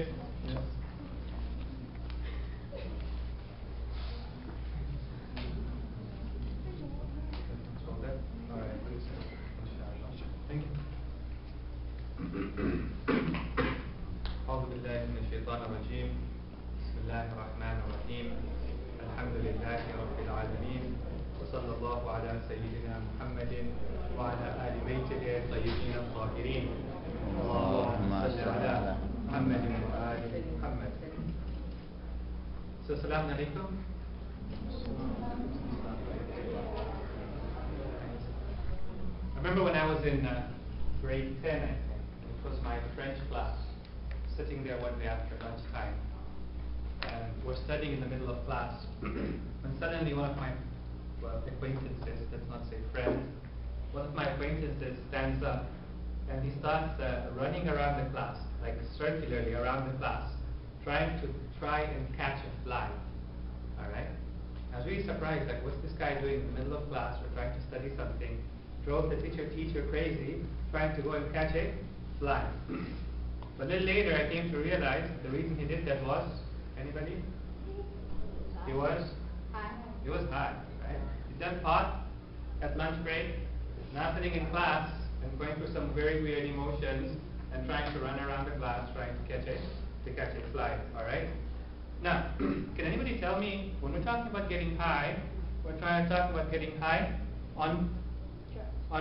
Okay. Yes. All right, please. Thank you. أعوذ بالله من الشيطان الرجيم. بسم الله الرحمن الرحيم. الحمد لله رب العالمين، وصلى الله على سيدنا محمد وعلى آل بيته الطيبين الطاهرين. اللهم صل على محمد وآل محمد. So, Assalamu alaikum. I remember when I was in grade 10, I think. It was my French class, sitting there one day after lunchtime. And we're studying in the middle of class. When suddenly one of my acquaintances, let's not say friend, one of my acquaintances stands up and he starts running around the class, like circularly around the class, trying and catch a fly. Alright? I was really surprised, like, what's this guy doing in the middle of class? We're trying to study something. Drove the teacher crazy, trying to go and catch a fly. But a little later I came to realize the reason he did that was, anybody? He was high, right? He done hot at lunch break, not sitting in class and going through some very weird emotions and trying to run around the class trying to catch a fly. Alright? Now, can anybody tell me, when we're talking about getting high, we're trying to talk about getting high on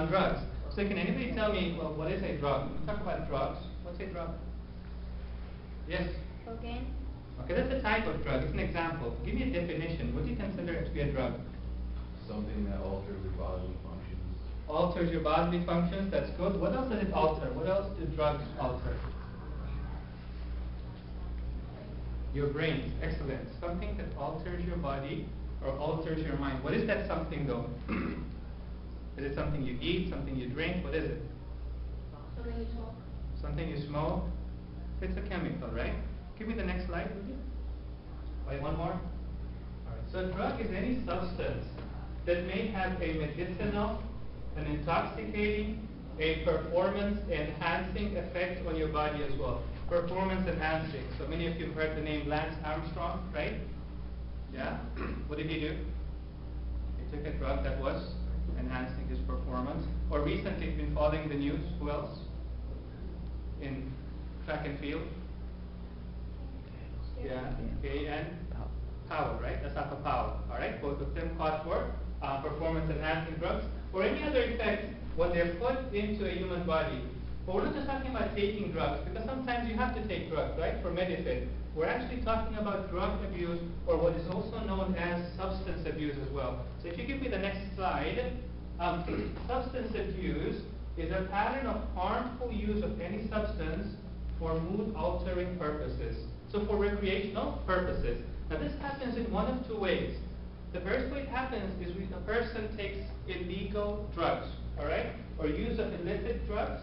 drugs. So can anybody tell me, well, what is a drug? When we talk about drugs, what's a drug? Yes? Cocaine. Okay, that's a type of drug. It's an example. Give me a definition. What do you consider it to be a drug? Something that alters your bodily functions. Alters your bodily functions, that's good. What else does it alter? What else do drugs alter? Your brain, excellent. Something that alters your body or alters your mind. What is that something though? Is it something you eat, something you drink? What is it? Something you smoke. Something you smoke? It's a chemical, right? Give me the next slide, would you? Wait, one more. Alright, so a drug is any substance that may have a medicinal, an intoxicating, a performance-enhancing effect on your body as well. Performance-enhancing. So many of you have heard the name Lance Armstrong, right? Yeah? What did he do? He took a drug that was enhancing his performance. Or recently, been following the news. Who else? In track and field? Yeah, K and Power, right? That's Alpha Power. Alright, both of them caught for performance enhancing drugs or any other effect when they're put into a human body. But we're not just talking about taking drugs, because sometimes you have to take drugs, right, for medicine. We're actually talking about drug abuse, or what is also known as substance abuse as well. So if you give me the next slide, substance abuse is a pattern of harmful use of any substance for mood-altering purposes. So for recreational purposes. Now this happens in one of two ways. The first way it happens is when a person takes illegal drugs, alright, or use of illicit drugs.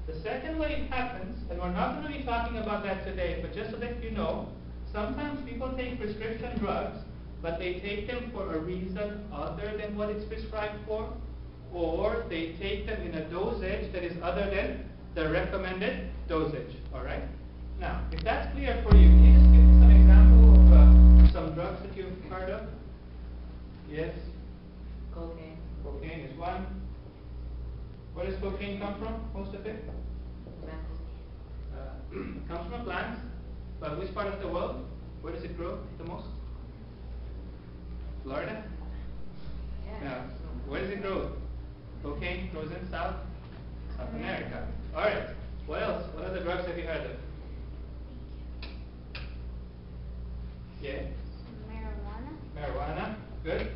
The second way it happens, and we're not going to be talking about that today, but just so that you know, sometimes people take prescription drugs, but they take them for a reason other than what it's prescribed for, or they take them in a dosage that is other than the recommended dosage, alright? Now, if that's clear for you, can you just give me some example of some drugs that you've heard of? Yes? Cocaine. Cocaine is one. Where does cocaine come from, most of it? It comes from plants, but which part of the world? Where does it grow the most? Florida? Yeah. Where does it grow? Cocaine grows in South America. Alright. What else? What other drugs have you heard of? Yeah? Marijuana. Good.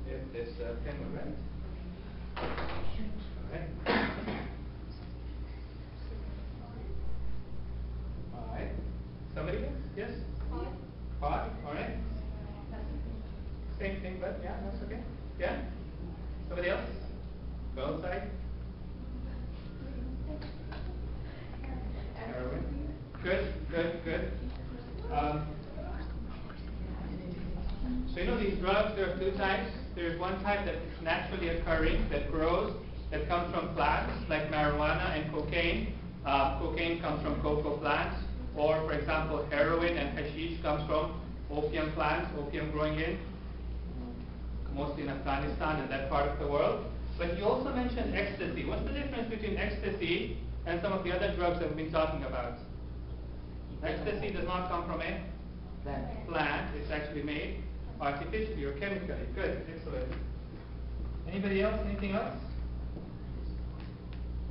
If this pen were right. Alright. Alright. Somebody else? Yes? Pot. Alright. Same thing, but yeah, that's okay. Yeah? Somebody else? Go outside. Heroin. Good. So you know these drugs, there are two types. There's one type that's naturally occurring, that grows, that comes from plants, like marijuana and cocaine. Cocaine comes from cocoa plants, or for example, heroin and hashish comes from opium plants, opium growing in, mostly in Afghanistan and that part of the world. But you also mentioned ecstasy. What's the difference between ecstasy and some of the other drugs that we've been talking about? Ecstasy does not come from a plant. It's actually made artificially or chemically. Good, excellent. Anybody else? Anything else?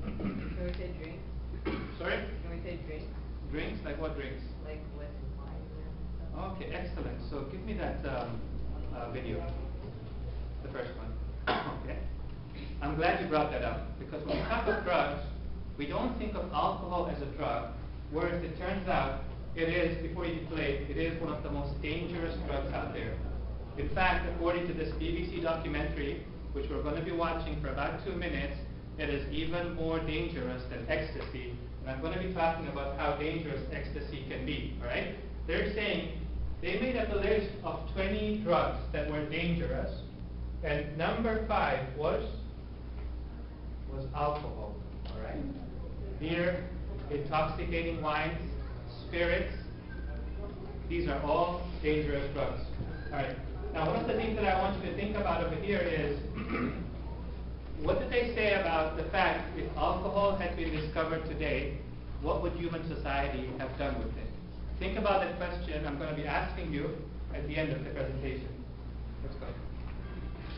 Can we say drinks? Sorry? Can we say drinks? Drinks? Like what drinks? Like what's wine and stuff? Okay, excellent. So give me that video, the first one. Okay. I'm glad you brought that up, because when we talk of drugs, we don't think of alcohol as a drug, whereas it turns out it is, before you play, it is one of the most dangerous drugs out there. In fact, according to this BBC documentary, which we're going to be watching for about 2 minutes, it is even more dangerous than ecstasy. And I'm going to be talking about how dangerous ecstasy can be, all right? They're saying they made up a list of 20 drugs that were dangerous, and number 5 was alcohol, all right? Beer, intoxicating wines, spirits, these are all dangerous drugs. All right. Now, one of the things that I want you to think about over here is, what did they say about the fact if alcohol had been discovered today, what would human society have done with it? Think about that question. I'm going to be asking you at the end of the presentation. Let's go.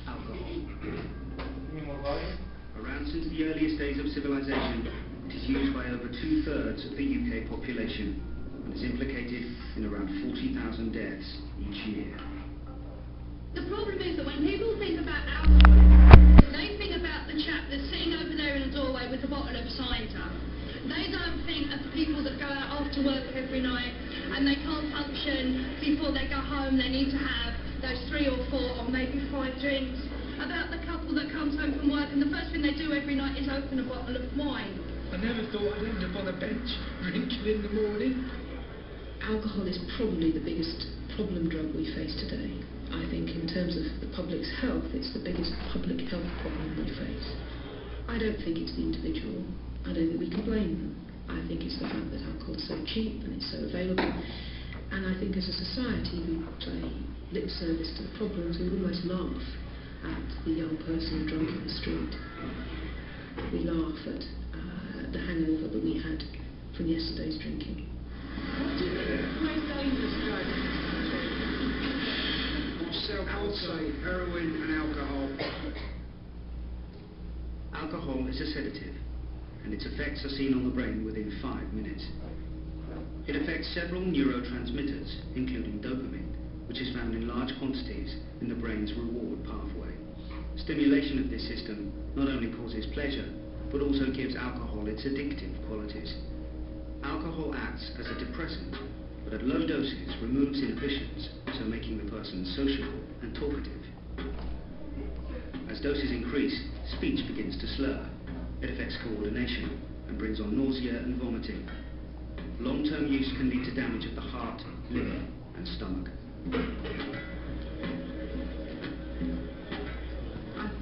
Alcohol. Give me more volume. Around since the earliest days of civilization, it is used by over 2/3 of the UK population and is implicated in around 40,000 deaths each year. The problem is that when people think about alcohol, they think about the chap that's sitting over there in the doorway with a bottle of cider. They don't think of the people that go out after work every night and they can't function before they go home. They need to have those 3 or 4 or maybe 5 drinks. About the couple that comes home from work and the first thing they do every night is open a bottle of wine. I never thought I'd end up on a bench drinking in the morning. Alcohol is probably the biggest problem drug we face today. I think in terms of the public's health, it's the biggest public health problem we face. I don't think it's the individual. I don't think we can blame them. I think it's the fact that alcohol is so cheap and it's so available. And I think as a society we play lip service to the problems. We almost laugh at the young person drunk in the street. We laugh at the hangover that we had from yesterday's drinking. What do you think is the most dangerous drug? I would say heroin and alcohol. Alcohol is a sedative, and its effects are seen on the brain within 5 minutes. It affects several neurotransmitters, including dopamine, which is found in large quantities in the brain's reward pathway. Stimulation of this system not only causes pleasure, but also gives alcohol its addictive qualities. Alcohol acts as a depressant, but at low doses removes inhibitions, so making the person sociable and talkative. As doses increase, speech begins to slur. It affects coordination and brings on nausea and vomiting. Long-term use can lead to damage of the heart, liver and stomach.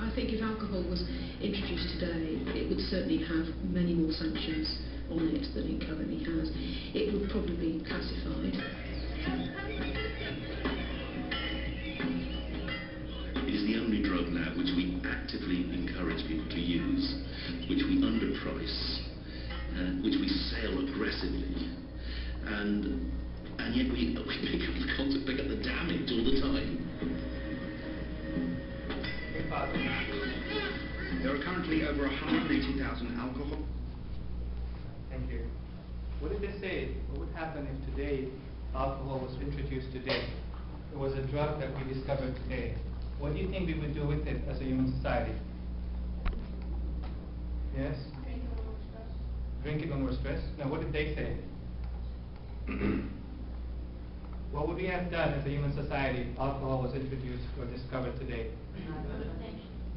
I think if alcohol was introduced today, it would certainly have many more sanctions on it than it currently has. It would probably be classified. It is the only drug now which we actively encourage people to use, which we underprice, which we sell aggressively, and yet we pick up the damage all the time. There are currently over 180,000 alcohol. Thank you. What did they say? What would happen if today alcohol was introduced today? It was a drug that we discovered today. What do you think we would do with it as a human society? Yes? Drink it when we're stressed. Now, what did they say? What would we have done as a human society if alcohol was introduced or discovered today?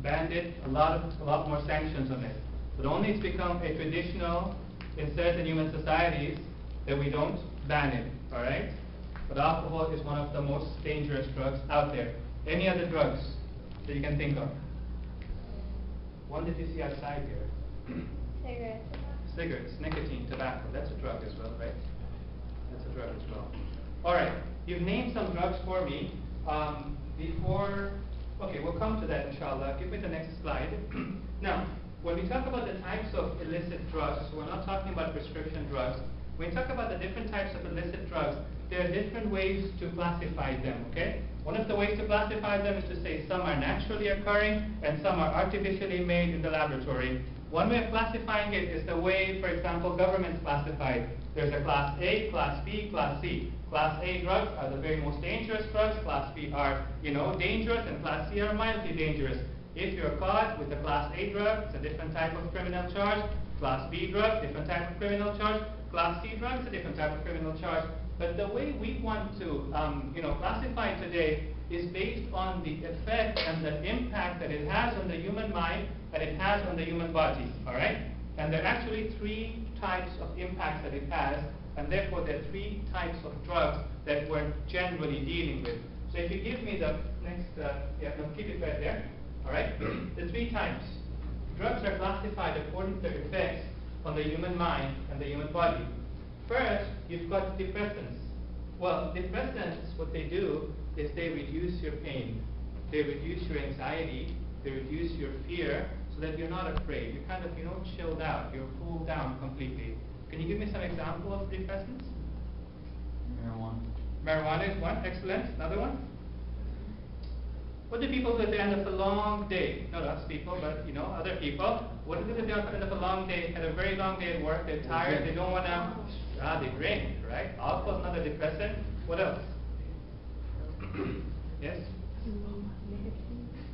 Banned it, a lot more sanctions on it. But only it's become a traditional in certain human societies that we don't ban it, all right? But alcohol is one of the most dangerous drugs out there. Any other drugs that you can think of? One that you see outside here. Cigarettes. cigarettes, nicotine, tobacco. That's a drug as well, right? That's a drug as well. All right, you've named some drugs for me. Okay, we'll come to that inshallah. Give me the next slide. Now, when we talk about the types of illicit drugs, we're not talking about prescription drugs. When we talk about the different types of illicit drugs, there are different ways to classify them, okay? One of the ways to classify them is to say some are naturally occurring and some are artificially made in the laboratory. One way of classifying it is the way, for example, governments classify it. There's a class A, class B, class C. Class A drugs are the very most dangerous drugs. Class B are, dangerous, and class C are mildly dangerous. If you're caught with a class A drug, it's a different type of criminal charge. Class B drug, different type of criminal charge. Class C drug is a different type of criminal charge. But the way we want to, classify today is based on the effect and the impact that it has on the human mind and it has on the human body, all right? And there are actually 3 types of impacts that it has, and therefore there are 3 types of drugs that we're generally dealing with. So if you give me the next, keep it right there, all right? The 3 types. Drugs are classified according to their effects on the human mind and the human body. First, you've got depressants. Well, depressants, what they do is they reduce your pain, they reduce your anxiety, they reduce your fear, so that you're not afraid. You're kind of, chilled out, you're cooled down completely. Can you give me some examples of depressants? Marijuana. Marijuana is one, excellent. Another one? What do people do at the end of a long day? Not us people, but other people. What do they do at the end of a long day? Had a very long day at work. They're tired. They don't want to. They drink, right? Alcohol is another depressant. What else? Yes.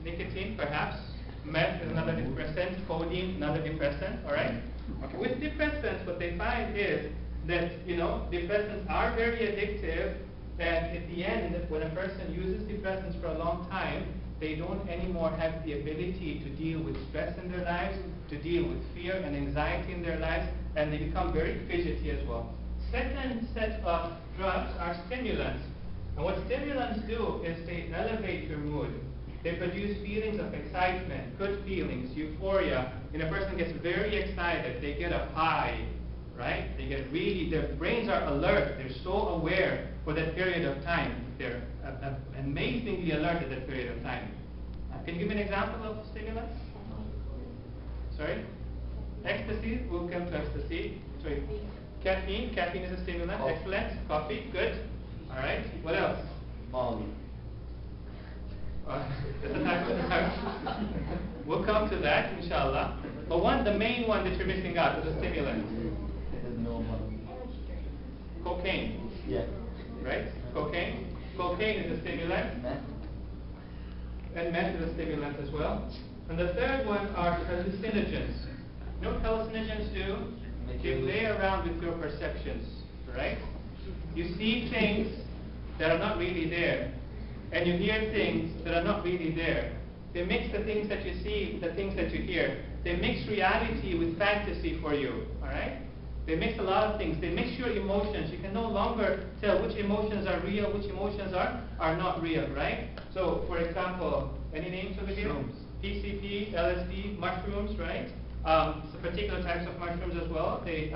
Nicotine, perhaps. Meth is another depressant. Codeine, another depressant. All right. Okay. With depressants, what they find is that depressants are very addictive. And at the end, when a person uses depressants for a long time, they don't anymore have the ability to deal with stress in their lives, to deal with fear and anxiety in their lives, and they become very fidgety as well. Second set of drugs are stimulants. And what stimulants do is they elevate your mood. They produce feelings of excitement, good feelings, euphoria. When a person gets very excited, they get a high, right? They get their brains are alert, they're so aware for that period of time. They're amazingly alert at that period of time. Can you give me an example of stimulants? Sorry? Ecstasy, we'll come to ecstasy. Sorry. Caffeine is a stimulant, excellent. Coffee, good. Alright, what else? Molly. That's a type of drug. We'll come to that, inshallah. But the main one that you're missing out is a stimulant. Cocaine. Yeah. Right? Cocaine. Cocaine is a stimulant. Meth. And meth is a stimulant as well. And the third one are hallucinogens. You know what hallucinogens do? They play around with your perceptions, right? You see things that are not really there. And you hear things that are not really there. They mix the things that you see, the things that you hear. They mix reality with fantasy for you, alright? They mix a lot of things. They mix your emotions. You can no longer tell which emotions are real, which emotions are not real, right? So, for example, any names over here? Shrooms. PCP, LSD, mushrooms, right? So particular types of mushrooms as well. They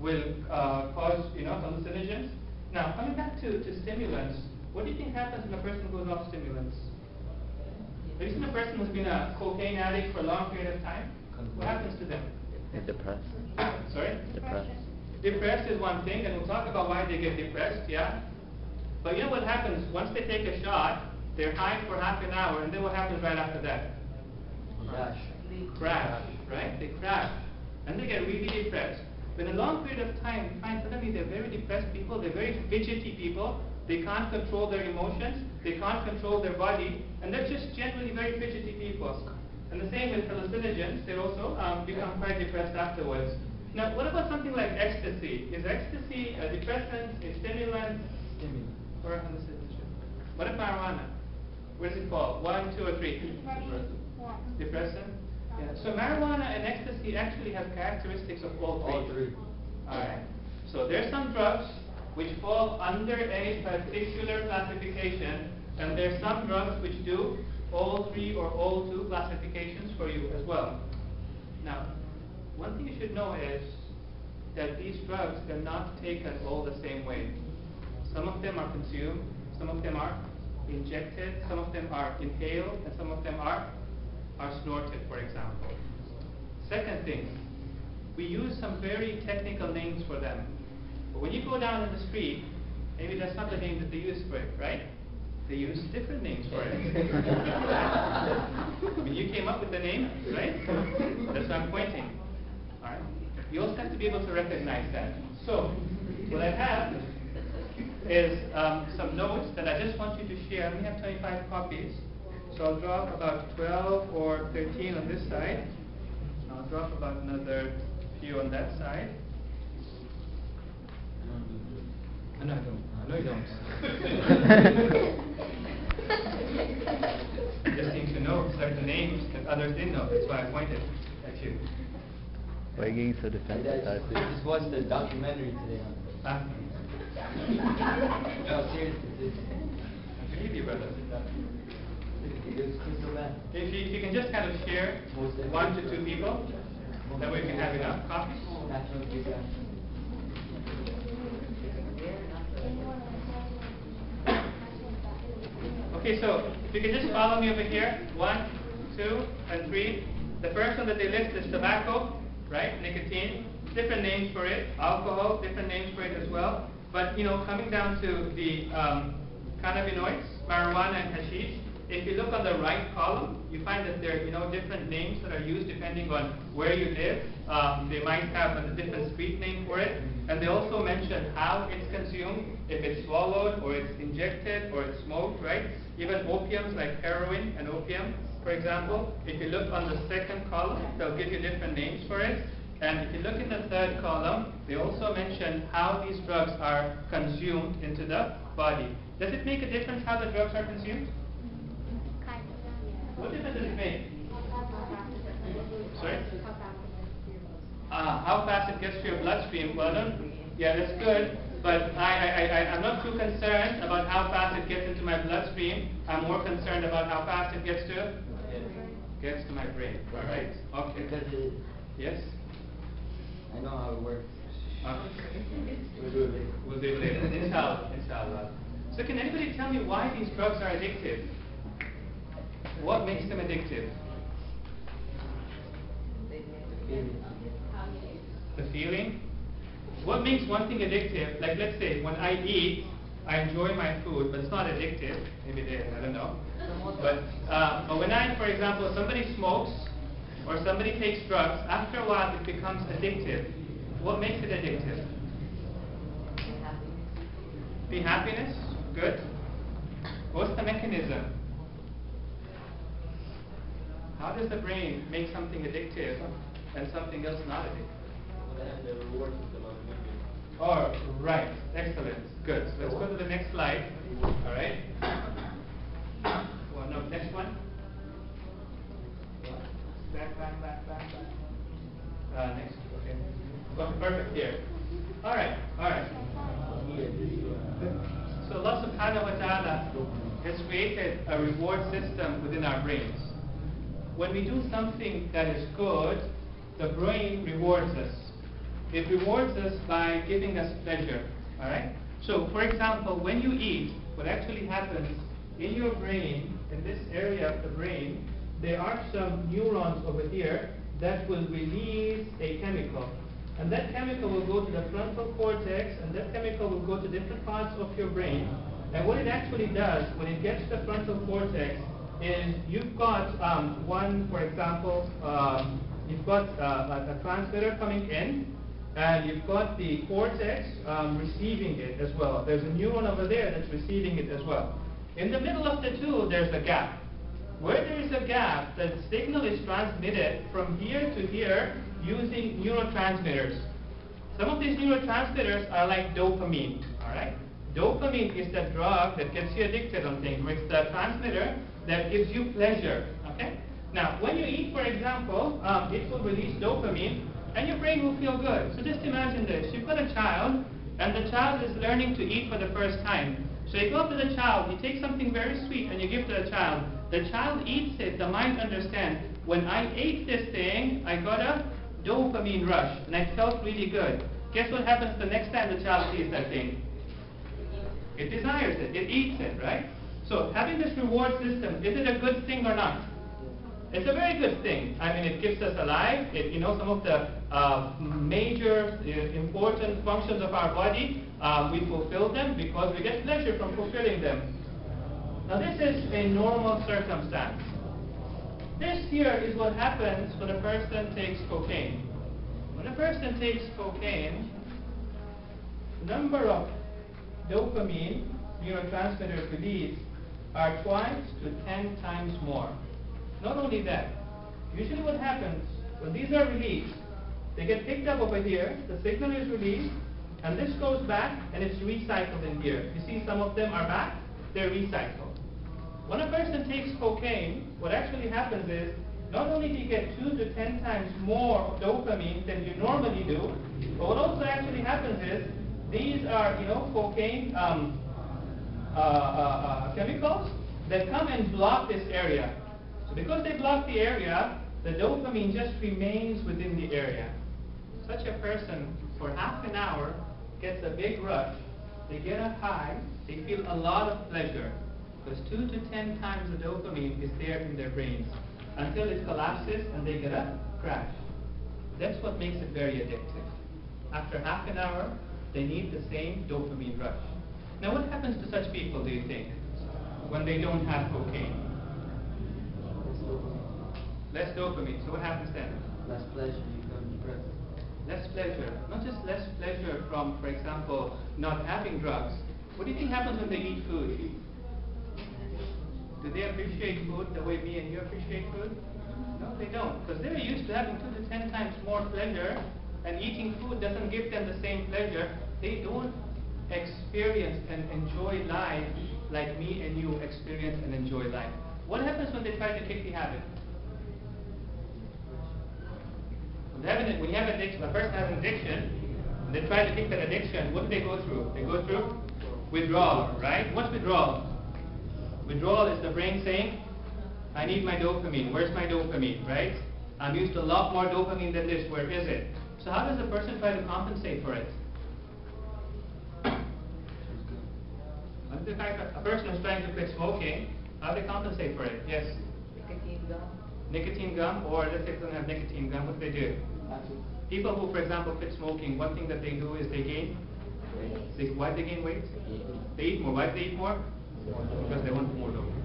will cause, hallucinogens. Now, coming back to stimulants, what do you think happens when a person goes off stimulants? Have you seen a person who's been a cocaine addict for a long period of time? What happens to them? Depressed. Sorry? Depressed. Depressed is one thing, and we'll talk about why they get depressed, yeah? But you know what happens? Once they take a shot, they're high for half an hour, and then what happens right after that? Crash, right? They crash. And they get really depressed. But in a long period of time, you find suddenly they're very depressed people, they're very fidgety people, they can't control their emotions, they can't control their body, and they're just generally very fidgety people. And the same with hallucinogens, they also become quite depressed afterwards. Now, what about something like ecstasy? Is ecstasy a depressant, a stimulant, or a hallucinogen? What about marijuana? What does it fall? 1, 2, or 3? Depressant? Yeah. So marijuana and ecstasy actually have characteristics of all three. All three. Alright. So there's some drugs which fall under a particular classification, and there's some drugs which do all 3 or all 2 classifications for you as well. Now, one thing you should know is that these drugs are not taken all the same way. Some of them are consumed, some of them are injected, some of them are inhaled, and some of them are snorted, for example. Second thing, we use some very technical names for them. But when you go down in the street, maybe that's not the name that they use for it, right? They use different names for it. I mean, you came up with the name, right? That's why I'm pointing. All right? You also have to be able to recognize that. So, what I have is some notes that I just want you to share. I only have 25 copies. So I'll drop about 12 or 13 on this side. I'll drop about another few on that side. I know you don't. You just need to know certain names that others didn't know. That's why I pointed at you. Why are you getting so defensive? I just watched the documentary today on No, seriously. I believe you, brother. It was so bad. If you can just kind of share 1 to 2 people, that way we can have enough copies. Okay, so if you can just follow me over here. 1, 2, and 3. The first one that they list is tobacco, right? Nicotine. Different names for it. Alcohol, different names for it as well. But, coming down to the cannabinoids, marijuana and hashish, if you look on the right column, you find that there are, different names that are used depending on where you live. They might have a different street name for it. And they also mention how it's consumed, if it's swallowed, or it's injected, or it's smoked, right? Even opiums like heroin and opium, for example. If you look on the second column, they'll give you different names for it. And if you look in the third column, they also mention how these drugs are consumed into the body. Does it make a difference how the drugs are consumed? What difference does it make? Sorry? How fast it gets to your bloodstream? Well, that's good, but I'm not too concerned about how fast it gets into my bloodstream. I'm more concerned about how fast it gets to my brain. All right? Okay. Because yes? I know how it works. We'll do it later. We'll do it later. Inshallah. So can anybody tell me why these drugs are addictive? What makes them addictive? The feeling? What makes one thing addictive? Like, let's say, when I eat, I enjoy my food, but it's not addictive. Maybe it is, I don't know. But when for example, somebody smokes or somebody takes drugs, after a while it becomes addictive. What makes it addictive? The happiness? Good. What's the mechanism? How does the brain make something addictive and something else not addictive? Oh, right. Excellent. Good. So let's go to the next slide. All right. Well, no, next one. Back. Next. Okay. Okay, perfect here. All right. So Allah subhanahu wa ta'ala has created a reward system within our brains. When we do something that is good, the brain rewards us. It rewards us by giving us pleasure. All right? So, for example, when you eat, what actually happens in your brain, in this area of the brain, there are some neurons over here that will release a chemical. And that chemical will go to the frontal cortex, and that chemical will go to different parts of your brain. And what it actually does, when it gets to the frontal cortex, is you've got for example, you've got a transmitter coming in, and you've got the cortex receiving it as well. There's a neuron over there that's receiving it as well. In the middle of the two, there's a gap. Where there is a gap, the signal is transmitted from here to here using neurotransmitters. Some of these neurotransmitters are like dopamine. All right? Dopamine is the drug that gets you addicted on things. It's the transmitter that gives you pleasure. Okay? Now, when you eat, for example, it will release dopamine, and your brain will feel good. So just imagine this. You've got a child, and the child is learning to eat for the first time. So you go up to the child, you take something very sweet, and you give to the child. The child eats it. The mind understands, when I ate this thing, I got a dopamine rush, and I felt really good. guess what happens the next time the child sees that thing? It desires it, it eats it, right? So having this reward system, is it a good thing or not? It's a very good thing. I mean, it keeps us alive. Some of the major important functions of our body, we fulfill them because we get pleasure from fulfilling them. Now this is a normal circumstance. This here is what happens when a person takes cocaine. When a person takes cocaine, the number of dopamine neurotransmitters released are 2 to 10 times more. Not only that, usually what happens when these are released, they get picked up over here, the signal is released, and this goes back and it's recycled in here. You see some of them are back, they're recycled. When a person takes cocaine, what actually happens is, not only do you get 2 to 10 times more dopamine than you normally do, but what also actually happens is, these are, cocaine chemicals that come and block this area. So because they block the area, the dopamine just remains within the area. Such a person, for half an hour, gets a big rush, they get a high, they feel a lot of pleasure, because 2 to 10 times the dopamine is there in their brains, until it collapses and they get a crash. That's what makes it very addictive. After half an hour, they need the same dopamine rush. Now what happens to such people, do you think, when they don't have cocaine? Less dopamine. So what happens then? Less pleasure, you become depressed. Less pleasure. Not just less pleasure from, for example, not having drugs. What do you think happens when they eat food? Do they appreciate food the way me and you appreciate food? No, they don't. Because they're used to having 2 to 10 times more pleasure, and eating food doesn't give them the same pleasure. They don't experience and enjoy life like me and you experience and enjoy life. What happens when they try to kick the habit? When you have addiction, a person has an addiction, and they try to kick that addiction, what do they go through? They go through withdrawal, right? What's withdrawal? Withdrawal is the brain saying, I need my dopamine. Where's my dopamine, right? I'm used to a lot more dopamine than this. Where is it? So how does a person try to compensate for it? A person who's trying to quit smoking, how do they compensate for it? Yes? Nicotine gum. Nicotine gum, or let's say they don't have nicotine gum, what do they do? People who, for example, quit smoking, one thing that they do is they gain. Why do they gain weight? They eat more. Why do they eat more? Because they want more dopamine.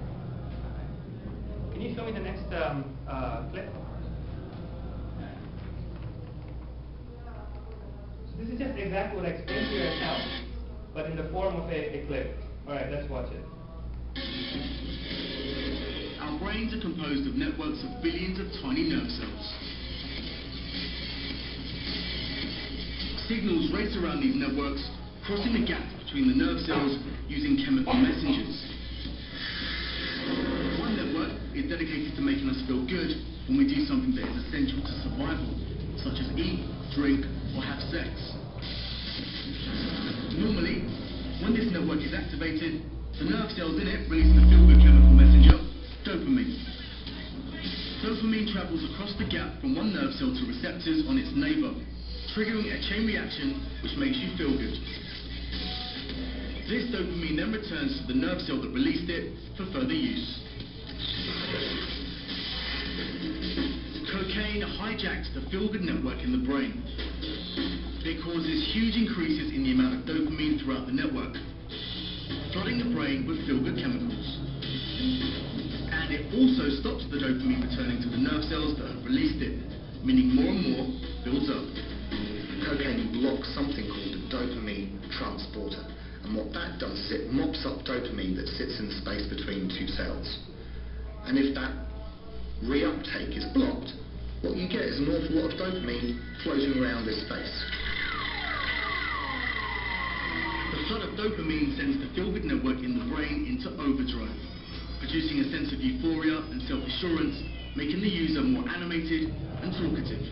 Can you show me the next clip? So this is just exactly what I explained to you right now, but in the form of a clip. Alright, let's watch it. Our brains are composed of networks of billions of tiny nerve cells. Signals race around these networks, crossing the gap between the nerve cells using chemical messengers. One network is dedicated to making us feel good when we do something that is essential to survival, such as eat, drink, or have sex. Normally, when this network is activated, the nerve cells in it release the feel-good chemical messenger, dopamine. Dopamine travels across the gap from one nerve cell to receptors on its neighbor, triggering a chain reaction which makes you feel good. This dopamine then returns to the nerve cell that released it for further use. Cocaine hijacks the feel-good network in the brain. It causes huge increases in the amount of dopamine throughout the network, flooding the brain with feel-good chemicals. And it also stops the dopamine returning to the nerve cells that have released it, meaning more and more builds up. Cocaine blocks something called the dopamine transporter, and what that does is it mops up dopamine that sits in the space between two cells. And if that reuptake is blocked, what you get is an awful lot of dopamine floating around this space. The flood of dopamine sends the feel-good network in the brain into overdrive, producing a sense of euphoria and self-assurance, making the user more animated and talkative.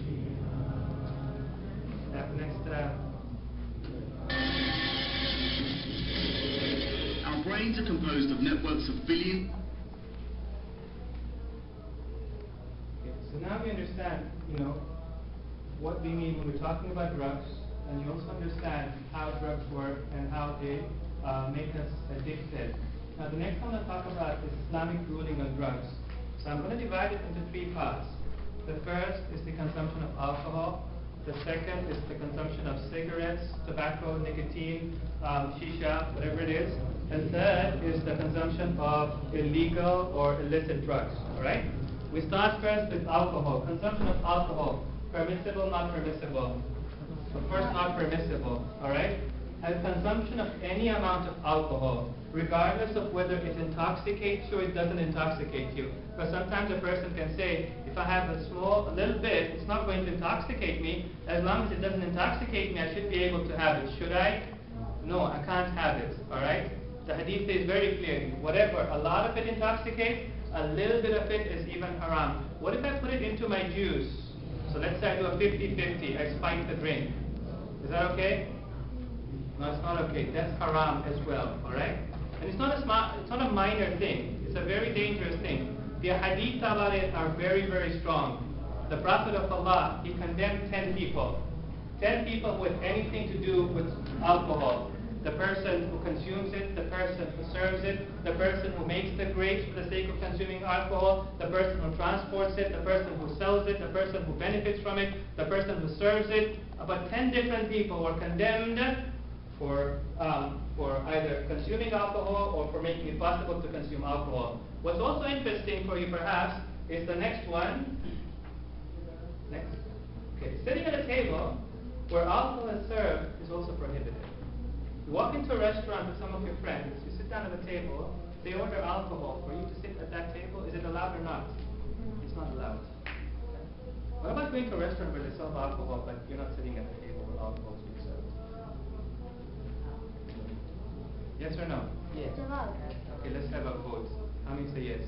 Our brains are composed of networks of billion. Okay, so now we understand, what we mean when we're talking about drugs, and you also understand how drugs work and how they make us addicted. Now the next one I'll talk about is Islamic ruling on drugs. So I'm going to divide it into three parts. The first is the consumption of alcohol. The second is the consumption of cigarettes, tobacco, nicotine, shisha, whatever it is. And third is the consumption of illegal or illicit drugs. All right? We start first with alcohol. Consumption of alcohol. Permissible, not permissible. So first, not permissible. All right? And consumption of any amount of alcohol, regardless of whether it intoxicates you or it doesn't intoxicate you. Because sometimes a person can say, if I have a little bit, it's not going to intoxicate me. As long as it doesn't intoxicate me, I should be able to have it. Should I? No, I can't have it. All right? The hadith says very clearly, whatever, a lot of it intoxicates, a little bit of it is even haram. What if I put it into my juice? So let's say I do a 50-50, I spike the drink. Is that okay? No, it's not okay. That's haram as well, alright? And it's not a minor thing. It's a very dangerous thing. The hadith about it are very, very strong. The Prophet of Allah, he condemned 10 people. 10 people with anything to do with alcohol. The person who consumes it, the person who serves it, the person who makes the grapes for the sake of consuming alcohol, the person who transports it, the person who sells it, the person who benefits from it, the person who serves it. About 10 different people were condemned for either consuming alcohol or for making it possible to consume alcohol. What's also interesting for you perhaps is the next one. Next. Okay, sitting at a table where alcohol is served is also prohibited. You walk into a restaurant with some of your friends, you sit down at a table, they order alcohol. For you to sit at that table, is it allowed or not? It's not allowed. What about going to a restaurant where they serve alcohol, but you're not sitting at a table where alcohol is being served? Yes or no? Yes. Okay, let's have a vote. How many say yes?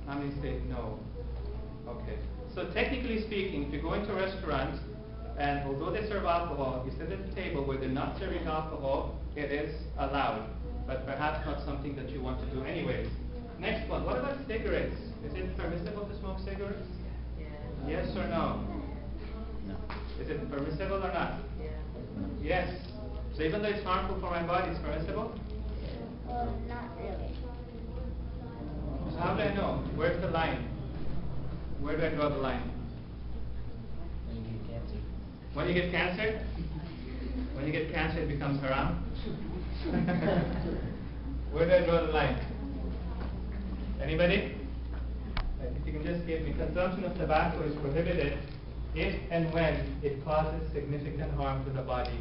How many say no? Okay. So technically speaking, if you go into a restaurant, and although they serve alcohol, you sit at a table where they're not serving alcohol, it is allowed, but perhaps not something that you want to do anyways. Next one, what about cigarettes? Is it permissible to smoke cigarettes? Yeah. Yes or no? No. Is it permissible or not? Yeah. Yes. So even though it's harmful for my body, it's permissible? Not really. So how do I know? Where's the line? Where do I draw the line? When you get cancer. When you get cancer? When you get cancer, it becomes haram? Where do I draw the line? Anybody? If you can just give me, consumption of tobacco is prohibited if and when it causes significant harm to the body,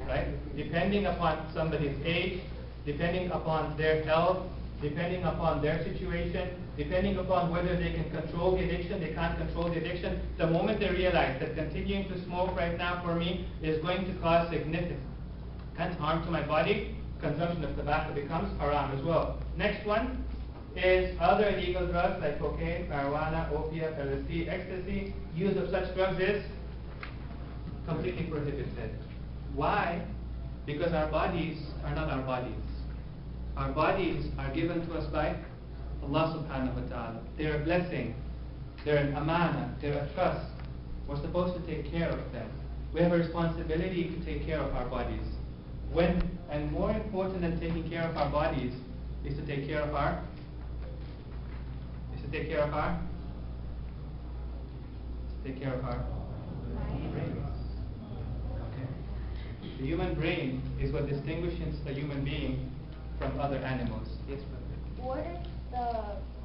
right? Depending upon somebody's age, depending upon their health, depending upon their situation, depending upon whether they can control the addiction, they can't control the addiction. The moment they realize that continuing to smoke right now for me is going to cause significant harm to my body, consumption of tobacco becomes haram as well. Next one is other illegal drugs like cocaine, marijuana, opium, LSD, ecstasy. Use of such drugs is completely prohibited. Why? Because our bodies are not our bodies. Our bodies are given to us by Allah subhanahu wa ta'ala. They're a blessing. They're an amana. They're a trust. We're supposed to take care of them. We have a responsibility to take care of our bodies. And more important than taking care of our bodies is to take care of our brains. Okay. The human brain is what distinguishes a human being from other animals. Yes, brother. What if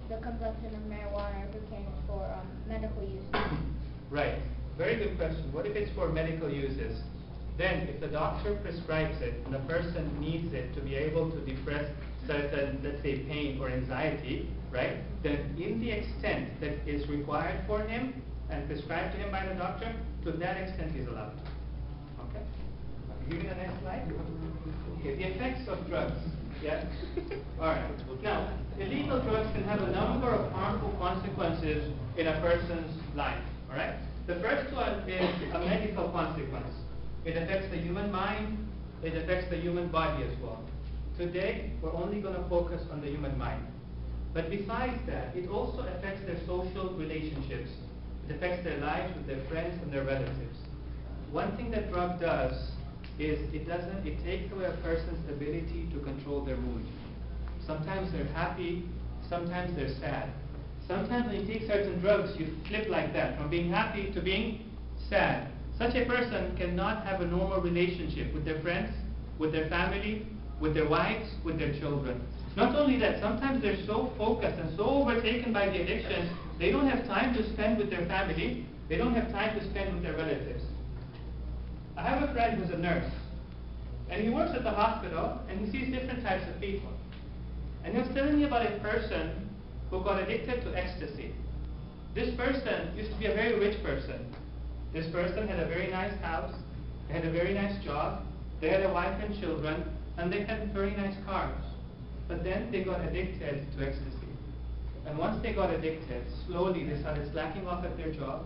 the consumption of marijuana or cocaine is for medical use? Right. Very good question. What if it's for medical uses? Then, if the doctor prescribes it and the person needs it to be able to depress certain, let's say, pain or anxiety, right? Then, in the extent that is required for him and prescribed to him by the doctor, to that extent he's allowed. Okay. Give me the next slide. Okay. The effects of drugs. Yeah? Alright. Now, illegal drugs can have a number of harmful consequences in a person's life. Alright? The first one is a medical consequence. It affects the human mind, it affects the human body as well. Today, we're only going to focus on the human mind. But besides that, it also affects their social relationships. It affects their lives with their friends and their relatives. one thing that drug does is it takes away a person's ability to control their mood. Sometimes they're happy, sometimes they're sad. Sometimes when you take certain drugs, you flip like that, from being happy to being sad. Such a person cannot have a normal relationship with their friends, with their family, with their wives, with their children. Not only that, sometimes they're so focused and so overtaken by the addiction, they don't have time to spend with their family, they don't have time to spend with their relatives. I have a friend who's a nurse, and he works at the hospital, and he sees different types of people. And he was telling me about a person who got addicted to ecstasy. This person used to be a very rich person. This person had a very nice house, they had a very nice job, they had a wife and children, and they had very nice cars. But then they got addicted to ecstasy. And once they got addicted, slowly they started slacking off at their job.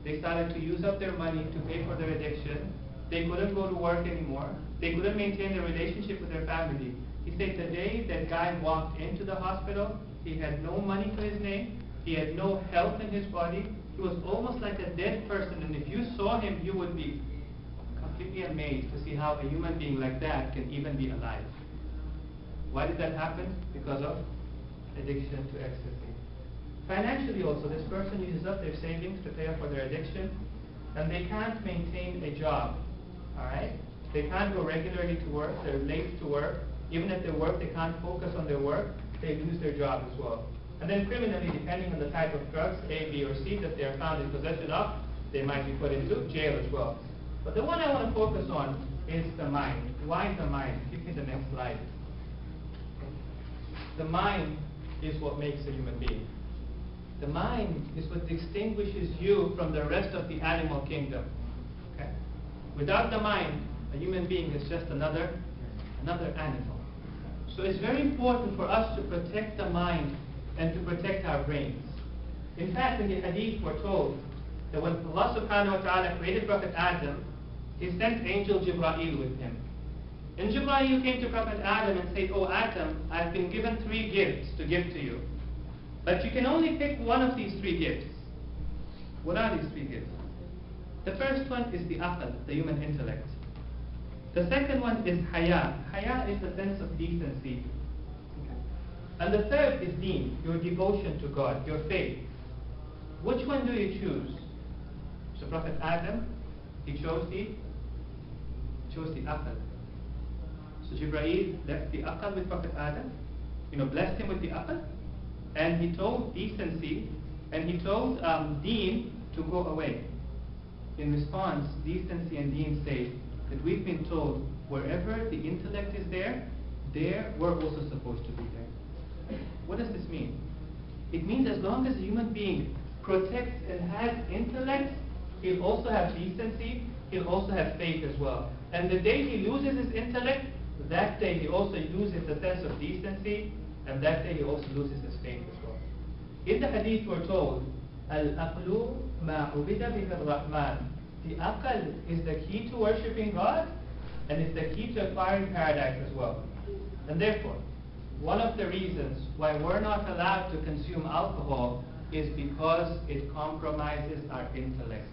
They started to use up their money to pay for their addiction. They couldn't go to work anymore. They couldn't maintain their relationship with their family. He said the day that guy walked into the hospital, he had no money to his name. He had no health in his body. He was almost like a dead person. And if you saw him, you would be completely amazed to see how a human being like that can even be alive. Why did that happen? Because of addiction to ecstasy. Financially also, this person uses up their savings to pay for their addiction, and they can't maintain a job. Alright? They can't go regularly to work, they're late to work. Even if they work, they can't focus on their work, they lose their job as well. And then criminally, depending on the type of drugs, A, B, or C, that they are found in possession of, they might be put into jail as well. But the one I want to focus on is the mind. Why the mind? Give me the next slide. The mind is what makes a human being. The mind is what distinguishes you from the rest of the animal kingdom. Okay? Without the mind, a human being is just another animal. So it's very important for us to protect the mind and to protect our brains. In fact, in the hadith we're told that when Allah subhanahu wa ta'ala created Prophet Adam, He sent angel Jibreel with him. And Jibreel came to Prophet Adam and said, "Oh Adam, I've been given 3 gifts to give to you. But you can only pick one of these 3 gifts." What are these 3 gifts? The first one is the aql, the human intellect. The second one is haya. Haya is the sense of decency. Okay. And the third is deen, your devotion to God, your faith. Which one do you choose? So Prophet Adam, he chose the aql. So Jibreel left the aql with Prophet Adam, blessed him with the aql, and he told decency, and he told deen to go away. In response, decency and deen say that we've been told wherever the intellect is there we're also supposed to be there. What does this mean? It means as long as a human being protects and has intellect, he'll also have decency, he'll also have faith as well. And the day he loses his intellect, that day he also loses the sense of decency, and that day he also loses his faith as well. In the hadith we're told, Al-aqlu ma ubida bihi ar-Rahman. The aql is the key to worshipping God, and it's the key to acquiring paradise as well. And therefore, one of the reasons why we're not allowed to consume alcohol is because it compromises our intellect,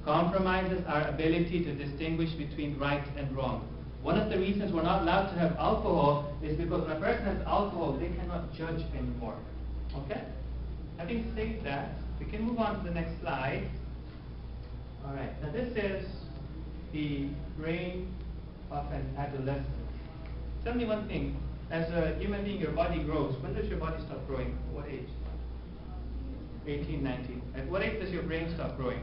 compromises our ability to distinguish between right and wrong. One of the reasons we're not allowed to have alcohol is because when a person has alcohol, they cannot judge anymore. Okay? Having said that, we can move on to the next slide. Alright, now this is the brain of an adolescent. Tell me one thing, as a human being, your body grows. When does your body stop growing? At what age? 18, 19. At what age does your brain stop growing?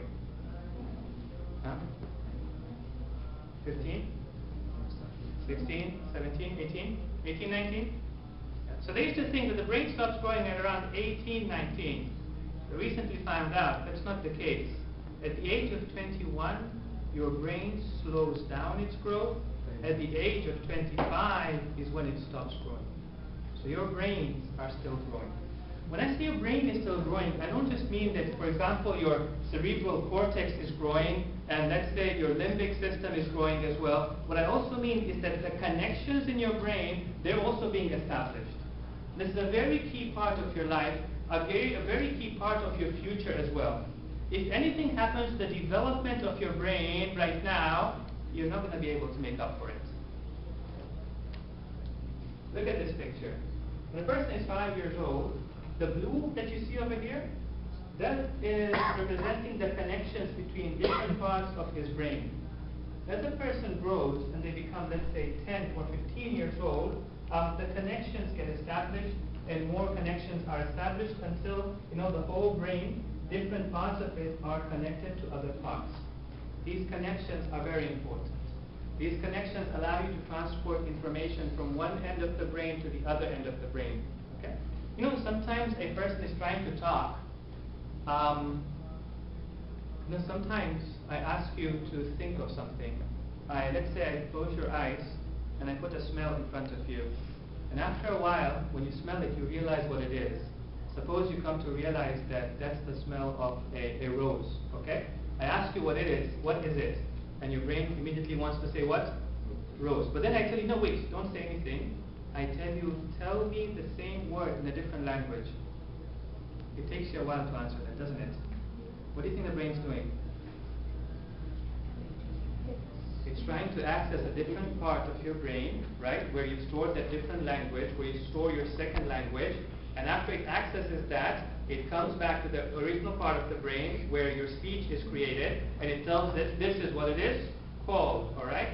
15? 16, 17, 18, 18, 19? So they used to think that the brain stops growing at around 18, 19. They recently found out that's not the case. At the age of 21, your brain slows down its growth. At the age of 25 is when it stops growing. So your brains are still growing. When I say your brain is still growing, I don't just mean that, for example, your cerebral cortex is growing, and let's say your limbic system is growing as well. What I also mean is that the connections in your brain, they're also being established. This is a very key part of your life, a very key part of your future as well. If anything happens to the development of your brain right now, you're not going to be able to make up for it. Look at this picture. When a person is 5 years old, the blue that you see over here, that is representing the connections between different parts of his brain. As a person grows and they become, let's say, 10 or 15 years old, the connections get established and more connections are established until, the whole brain, different parts of it are connected to other parts. These connections are very important. These connections allow you to transport information from one end of the brain to the other end of the brain. Okay? Sometimes a person is trying to talk. Sometimes I ask you to think of something. Let's say I close your eyes and I put a smell in front of you. And after a while, when you smell it, you realize what it is. Suppose you come to realize that that's the smell of a rose. Okay? I ask you what it is. What is it? And your brain immediately wants to say what? Rose. But then I tell you, no, wait, don't say anything. I tell you, tell me the same word in a different language. It takes you a while to answer that, doesn't it? What do you think the brain's doing? It's trying to access a different part of your brain, right, where you store that different language, where you store your second language, and after it accesses that, it comes back to the original part of the brain where your speech is created, and it tells it this is what it is called, alright?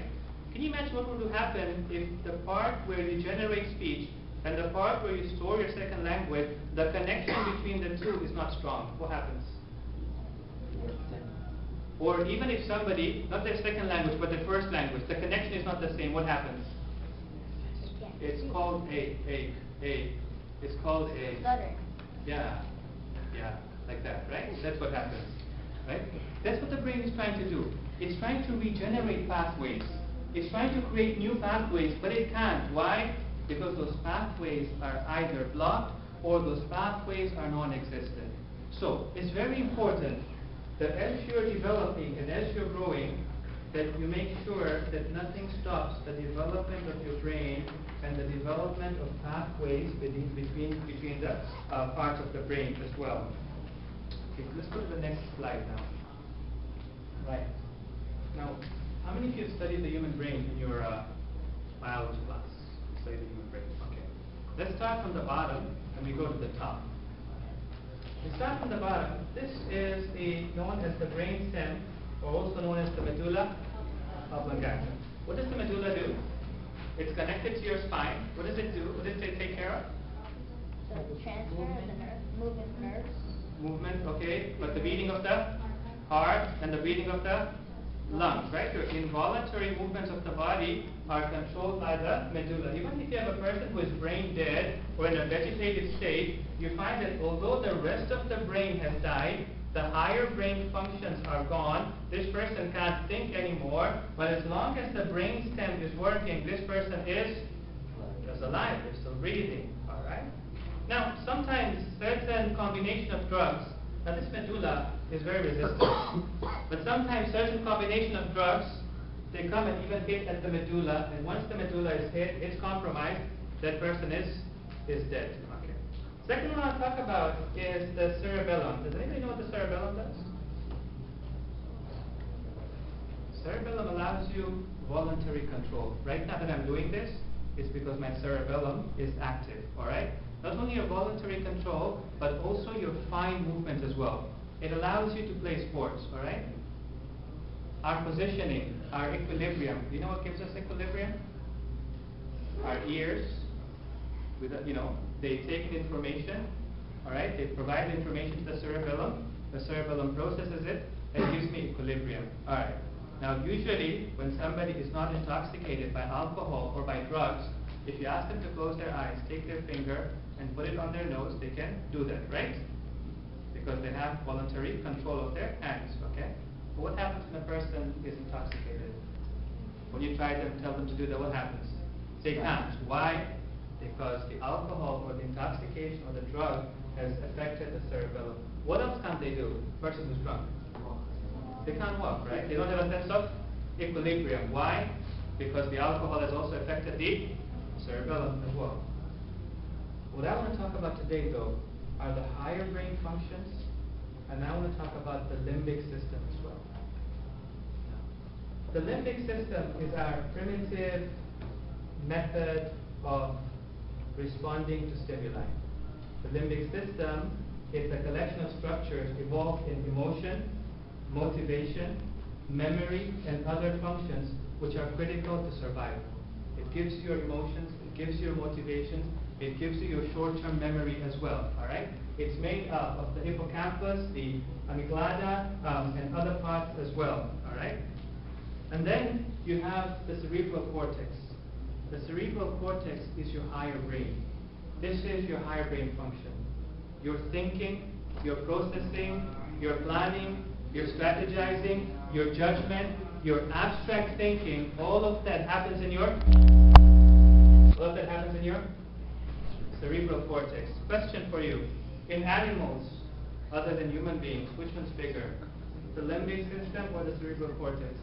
Can you imagine what would happen if the part where you generate speech and the part where you store your second language, the connection between the two is not strong? What happens? Or even if somebody, not their second language, but their first language, the connection is not the same, what happens? It's called it's called a... Stutter. Yeah, like that, right? That's what happens, right? That's what the brain is trying to do. It's trying to regenerate pathways. It's trying to create new pathways, but it can't. Why? Because those pathways are either blocked or those pathways are non-existent. So, it's very important that as you're developing and as you're growing, that you make sure that nothing stops the development of your brain and the development of pathways between the parts of the brain as well. Okay, let's go to the next slide now. Right. Now, how many of you have studied the human brain in your biology class? Studied the human brain. Okay. Let's start from the bottom and we go to the top. We start from the bottom. This is known as the brain stem, or also known as the medulla oblongata. What does the medulla do? It's connected to your spine. What does it do? What does it take care of? The transfer of the movement of nerves. Movement, okay. But the beating of the heart and the breathing of the lungs, right? Your involuntary movements of the body are controlled by the medulla. Even if you have a person who is brain dead or in a vegetative state, you find that although the rest of the brain has died, the higher brain functions are gone. This person can't think anymore, but as long as the brain stem is working, this person is alive, they're still breathing, all right? Now, sometimes certain combination of drugs, now this medulla is very resistant, but sometimes certain combination of drugs, they come and even hit at the medulla, and once the medulla is hit, it's compromised, that person is dead. Okay. Second one I'll talk about is the cerebellum. Does anybody know what the cerebellum does? Cerebellum allows you voluntary control. Right now that I'm doing this, it's because my cerebellum is active, alright? Not only your voluntary control, but also your fine movement as well. It allows you to play sports, alright? Our positioning, our equilibrium. You know what gives us equilibrium? Our ears, they take in information, alright? They provide the information to the cerebellum processes it, and gives me equilibrium, alright? Now usually, when somebody is not intoxicated by alcohol or by drugs, if you ask them to close their eyes, take their finger, and put it on their nose, they can do that, right? Because they have voluntary control of their hands, okay? But what happens when a person is intoxicated? When you try to tell them to do that, what happens? They can't. Why? Because the alcohol or the intoxication or the drug has affected the cerebellum. What else can't they do? Person who's drunk. They can't walk, right? They don't have a sense of equilibrium. Why? Because the alcohol has also affected the cerebellum as well. What I want to talk about today, though, are the higher brain functions and I want to talk about the limbic system as well. The limbic system is our primitive method of responding to stimuli. The limbic system is a collection of structures evolved in emotion, motivation, memory, and other functions which are critical to survival. It gives you your emotions, it gives you your motivations, it gives you your short-term memory as well, all right? It's made up of the hippocampus, the amygdala, and other parts as well, all right? And then you have the cerebral cortex. The cerebral cortex is your higher brain. This is your higher brain function. Your thinking, your processing, your planning, your strategizing, your judgment, your abstract thinking, all of that happens in your cerebral cortex. Question for you. In animals, other than human beings, which one's bigger? The limbic system or the cerebral cortex?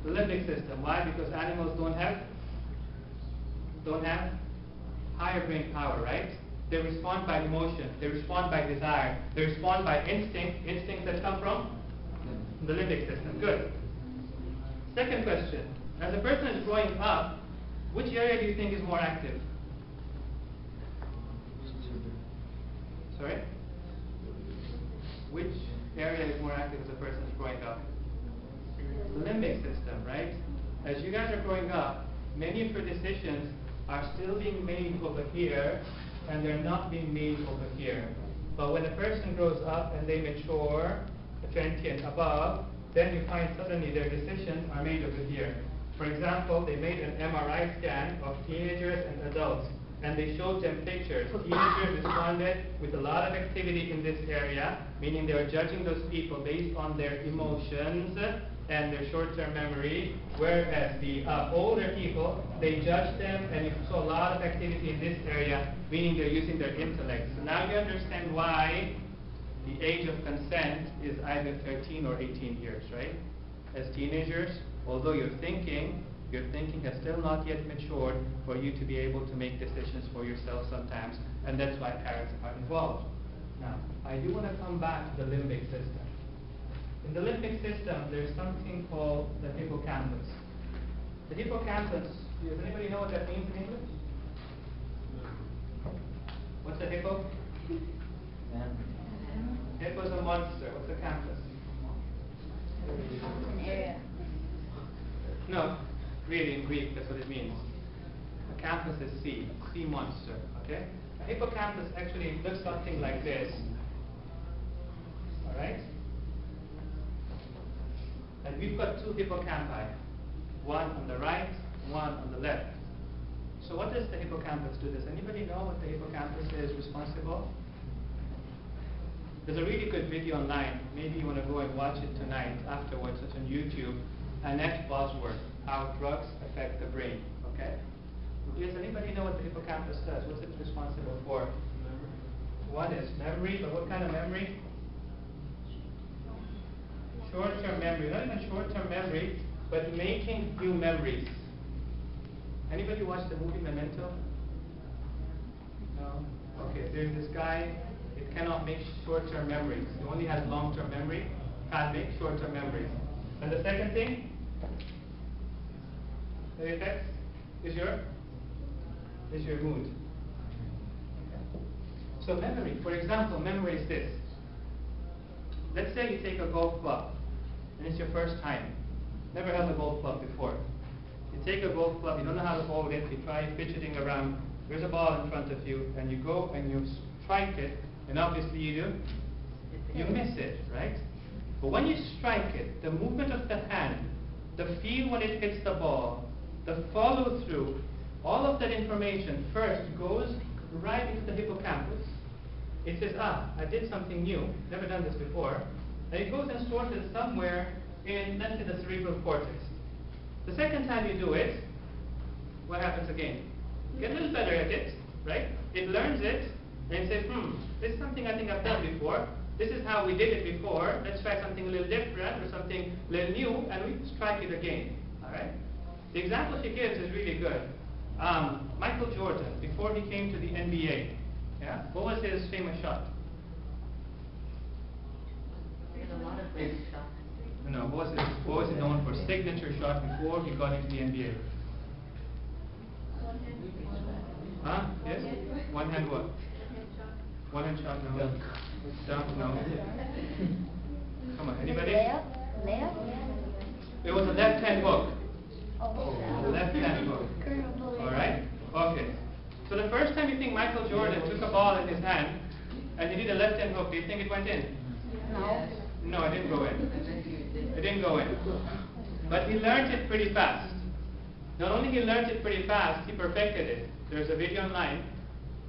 The limbic system. Why? Because animals don't have higher brain power, right? They respond by emotion, they respond by desire, they respond by instincts that come from the limbic system. Good. Second question. As a person is growing up, which area do you think is more active? Sorry? Which area is more active as a person is growing up? The limbic system, right? As you guys are growing up, many of your decisions are still being made over here, and they're not being made over here. But when a person grows up and they mature, 20 and above, then you find suddenly their decisions are made over here. For example, they made an MRI scan of teenagers and adults, and they showed them pictures. Teenagers responded with a lot of activity in this area, meaning they were judging those people based on their emotions and their short-term memory, whereas the older people, they judged them and you saw a lot of activity in this area, meaning they're using their intellect. So now you understand why the age of consent is either 13 or 18 years, right? As teenagers, although your thinking has still not yet matured for you to be able to make decisions for yourself sometimes, and that's why parents are involved. Now, I do want to come back to the limbic system. In the limbic system, there's something called the hippocampus. The hippocampus, does anybody know what that means in English? What's a hippo? Hippo is a monster. What's a campus? An area. No, really in Greek, that's what it means. A campus is sea monster, okay? A hippocampus actually looks something like this. Alright? And we've got two hippocampi, one on the right, one on the left. So what does the hippocampus do? Does anybody know what the hippocampus is responsible? There's a really good video online. Maybe you want to go and watch it tonight afterwards. It's on YouTube. Annette Bosworth, How Drugs Affect the Brain. Okay? Does anybody know what the hippocampus does? What's it responsible for? One is memory, but what kind of memory? Short-term memory. Not even short-term memory, but making new memories. Anybody watch the movie Memento? No? Okay, there's this guy, it cannot make short-term memories. It only has long-term memory, can't make short-term memories. And the second thing, the effect is your mood. Okay. So memory, for example, memory is this. Let's say you take a golf club, and it's your first time. Never held a golf club before. You take a golf club, you don't know how to hold it, you try fidgeting around, there's a ball in front of you, and you go and you strike it, and obviously you miss it, right? But when you strike it, the movement of the hand, the feel when it hits the ball, the follow through, all of that information first goes right into the hippocampus. It says, I did something new, never done this before, and it goes and stores it somewhere in, let's say, the cerebral cortex. The second time you do it, what happens again? You get a little better at it, right? It learns it, and it says, this is something I think I've done before. This is how we did it before. Let's try something a little different or something a little new, and we strike it again. All right? The example she gives is really good. Michael Jordan, before he came to the NBA, yeah, what was his famous shot? No, what was he known for? Signature shot before he got into the NBA. Huh? Yes? One hand what? One hand shot, no. Dunk, no. Come on, anybody? Layup? Layup? It was a left hand hook. Oh, A left hand hook. Alright? Okay. So the first time you think Michael Jordan took a ball in his hand and he did a left hand hook, do you think it went in? No. No, it didn't go in. It didn't go in. But he learned it pretty fast. Not only he learned it pretty fast, he perfected it. There's a video online.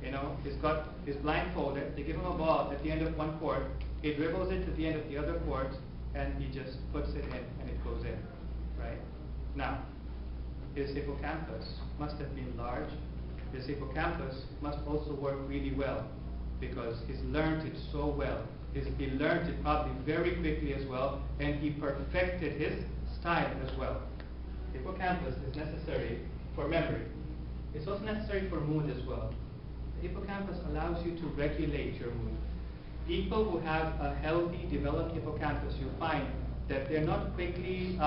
You know, he's blindfolded. They give him a ball at the end of one court. He dribbles it to the end of the other court, and he just puts it in, and it goes in. Right? Now, his hippocampus must have been large. His hippocampus must also work really well, because he's learned it so well. He learned it probably very quickly as well, and he perfected his style as well. Hippocampus is necessary for memory. It's also necessary for mood as well. The hippocampus allows you to regulate your mood. People who have a healthy, developed hippocampus, you find that they're not quickly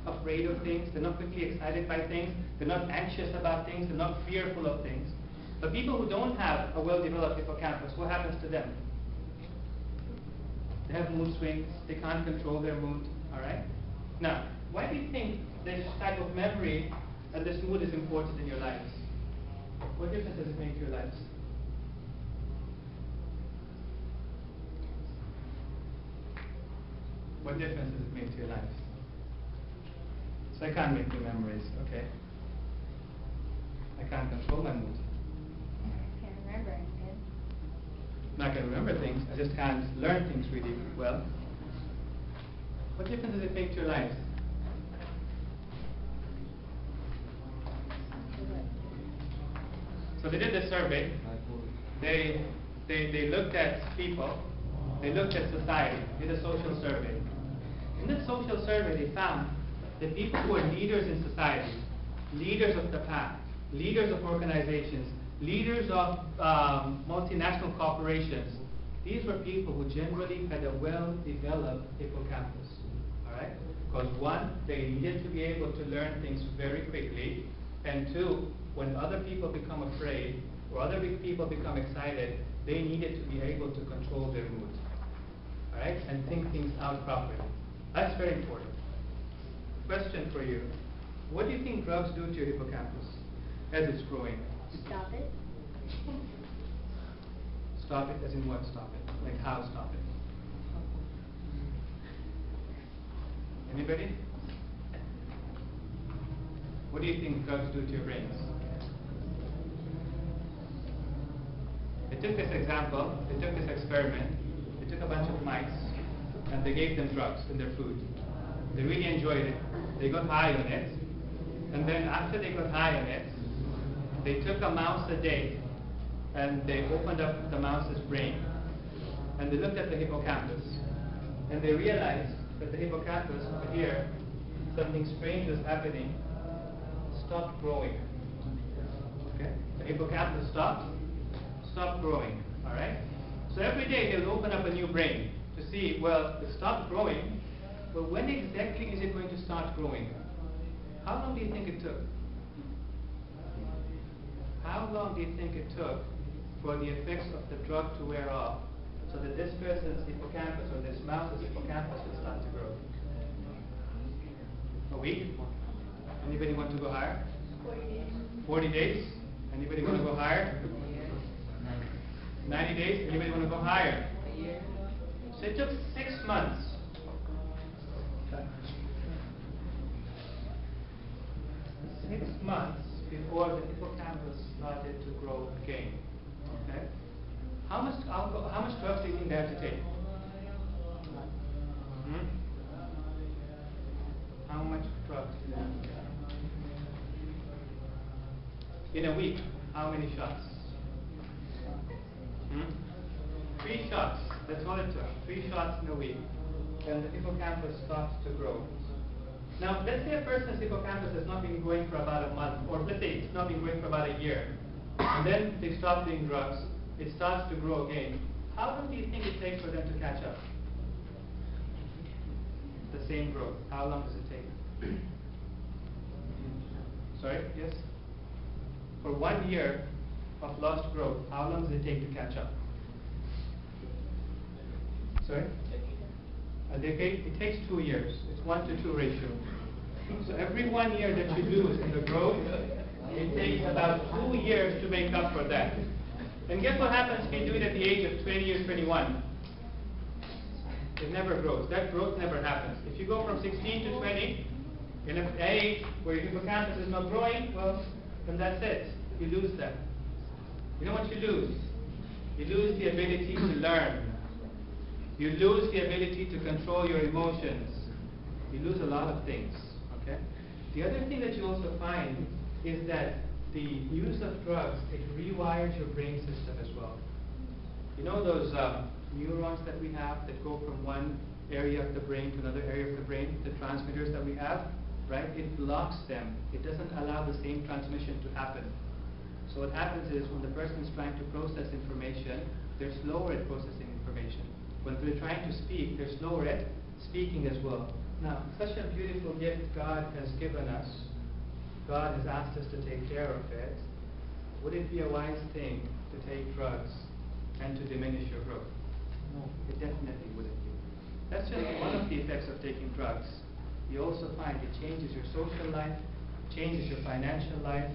afraid of things, they're not quickly excited by things, they're not anxious about things, they're not fearful of things. But people who don't have a well-developed hippocampus, what happens to them? They have mood swings, they can't control their mood, alright? Now, why do you think this type of memory and this mood is important in your lives? What difference does it make to your lives? What difference does it make to your lives? So I can't make new memories, okay? I can't control my mood. I can't remember anything. I'm not going to remember things, I just can't learn things really well. What difference does it make to your lives? So they did this survey. They looked at people, they looked at society, did a social survey. In this social survey, they found that people who are leaders in society, leaders of the pack, leaders of organizations, leaders of multinational corporations, these were people who generally had a well-developed hippocampus. Alright? Because one, they needed to be able to learn things very quickly, and two, when other people become afraid or other people become excited, they needed to be able to control their mood. Alright? And think things out properly. That's very important. Question for you. What do you think drugs do to your hippocampus as it's growing? Stop it. Stop it as in what stop it? Like how stop it? Anybody? What do you think drugs do to your brains? They took this example, they took this experiment, they took a bunch of mice and they gave them drugs in their food. They really enjoyed it. They got high on it. And then after they got high on it, they took a mouse a day and they opened up the mouse's brain and they looked at the hippocampus and they realized that the hippocampus over here, something strange was happening, stopped growing. Okay? The hippocampus stopped growing. Alright? So every day they'll open up a new brain to see, well, it stopped growing, but when exactly is it going to start growing? How long do you think it took? How long do you think it took for the effects of the drug to wear off so that this person's hippocampus or this mouse's hippocampus will start to grow? A week? Anybody want to go higher? 40 days. Anybody want to go higher? 90 days. Anybody want to go higher? So it took 6 months. 6 months before the hippocampus started to grow again. Okay? How much drugs do you think they have to take? How much drugs do they have to take? In a week, how many shots? 3 shots. That's all it took. 3 shots in a week. And the hippocampus starts to grow. Now, let's say a person's hippocampus has not been growing for about a month, or let's say it's not been growing for about a year, and then they stop doing drugs, it starts to grow again. How long do you think it takes for them to catch up? the same growth, how long does it take? Sorry, yes? For 1 year of lost growth, how long does it take to catch up? Sorry? A decade? It takes 2 years. It's 1-to-2 ratio. So every 1 year that you lose in the growth, it takes about 2 years to make up for that. And guess what happens if you do it at the age of 20 or 21? It never grows. That growth never happens. If you go from 16 to 20, in an age where your hippocampus is not growing, well, then that's it. You lose that. You know what you lose? You lose the ability to learn. You lose the ability to control your emotions. You lose a lot of things. Okay? The other thing that you also find is that the use of drugs, it rewires your brain system as well. You know those neurons that we have that go from one area of the brain to another area of the brain, the transmitters that we have, right? It blocks them. It doesn't allow the same transmission to happen. So what happens is when the person is trying to process information, they're slower at processing information. When they're trying to speak, they're slower at speaking as well. Now, such a beautiful gift God has given us. God has asked us to take care of it. Would it be a wise thing to take drugs and to diminish your growth? No, it definitely wouldn't be. That's just one of the effects of taking drugs. You also find it changes your social life, changes your financial life,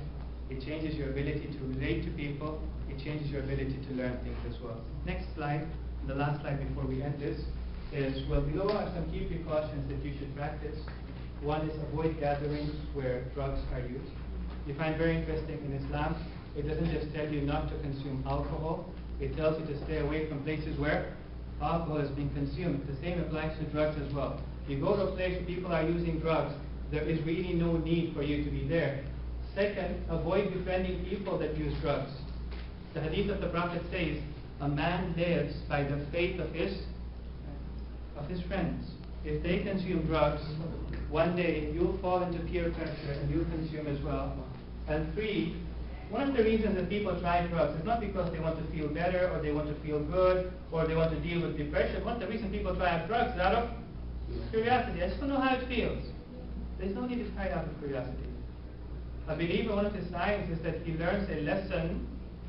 it changes your ability to relate to people, it changes your ability to learn things as well. Next slide, the last slide before we end this, is, well, below are some key precautions that you should practice. One is avoid gatherings where drugs are used. You find very interesting in Islam, it doesn't just tell you not to consume alcohol, it tells you to stay away from places where alcohol is being consumed. The same applies to drugs as well. You go to a place where people are using drugs, there is really no need for you to be there. Second, avoid befriending people that use drugs. The hadith of the Prophet says, a man lives by the faith of his friends. If they consume drugs, one day you'll fall into peer pressure and you'll consume as well. And three, one of the reasons that people try drugs is not because they want to feel better or they want to feel good or they want to deal with depression. One of the reasons people try drugs is out of curiosity. I just want to know how it feels. There's no need to try it out of curiosity. A believer, one of his signs is that he learns a lesson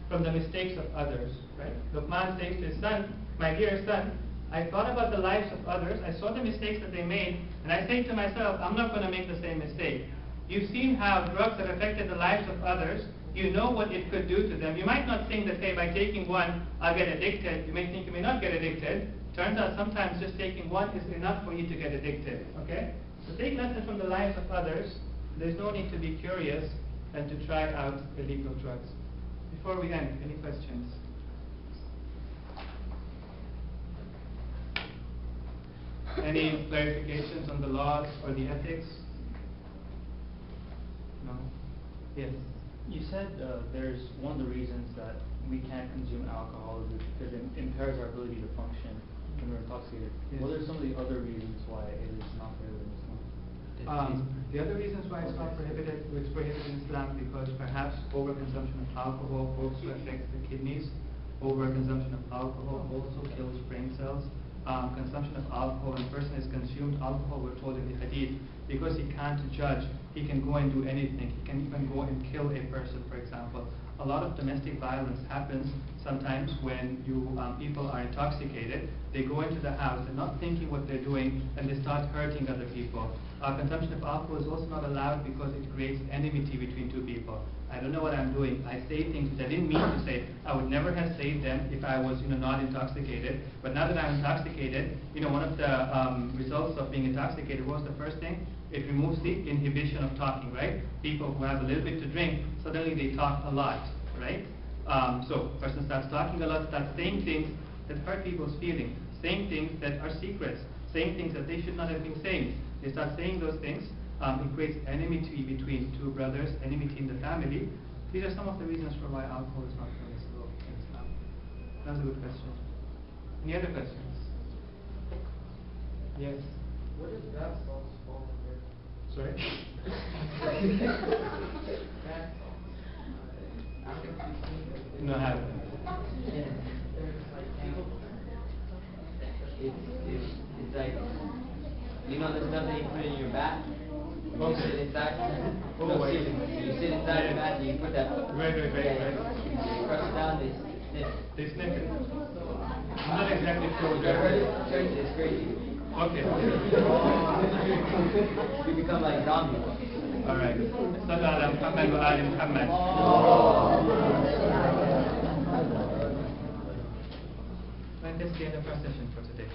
from the mistakes of others. Right? Luqman says to his son, my dear son, I thought about the lives of others, I saw the mistakes that they made, and I say to myself, I'm not going to make the same mistake. You've seen how drugs have affected the lives of others. You know what it could do to them. You might not think that, hey, by taking one, I'll get addicted. You may think you may not get addicted. Turns out sometimes just taking one is enough for you to get addicted. Okay? So take lessons from the lives of others. There's no need to be curious and to try out illegal drugs. Before we end, any questions? Any clarifications on the laws or the ethics? No? Yes? You said there's one of the reasons that we can't consume alcohol is because it impairs our ability to function when we're intoxicated. Yes. What are some of the other reasons why it is not prohibited in Islam? The other reasons why it's not prohibited, it's prohibited in Islam because perhaps overconsumption of alcohol also affects the kidneys. Overconsumption of alcohol also kills brain cells. Consumption of alcohol, when a person has consumed alcohol, we're told in the hadith, because he can't judge, he can go and do anything. He can even go and kill a person, for example. A lot of domestic violence happens sometimes when people are intoxicated. They go into the house, they're not thinking what they're doing, and they start hurting other people. Consumption of alcohol is also not allowed because it creates enmity between two people. I don't know what I'm doing. I say things which I didn't mean to say. I would never have said them if I was, not intoxicated. But now that I'm intoxicated, one of the results of being intoxicated was the first thing. It removes the inhibition of talking, right? People who have a little bit to drink, suddenly they talk a lot, right? So a person starts talking a lot, starts saying things that hurt people's feelings, saying things that are secrets, saying things that they should not have been saying. They start saying those things. It creates enmity between two brothers, enmity in the family. These are some of the reasons for why alcohol is not permissible in Islam. That was a good question. Any other questions? Yes? What is bath salts fall under? Sorry? Bath salts. I don't know if you've seen it. No, I haven't. Yeah, there's like people. It's like You know the stuff that you put in your bath? You Okay. sit inside? Oh, No, wait. seriously. You sit inside the bath and you put that... Right. Yeah, you crush it down, they sniff. They sniff it. I'm not exactly sure what You ever heard it? that is. Church is crazy. Okay. You become like zombies. All right. Sallu ala Muhammad wa ali Muhammad. And that's the end of our session for today.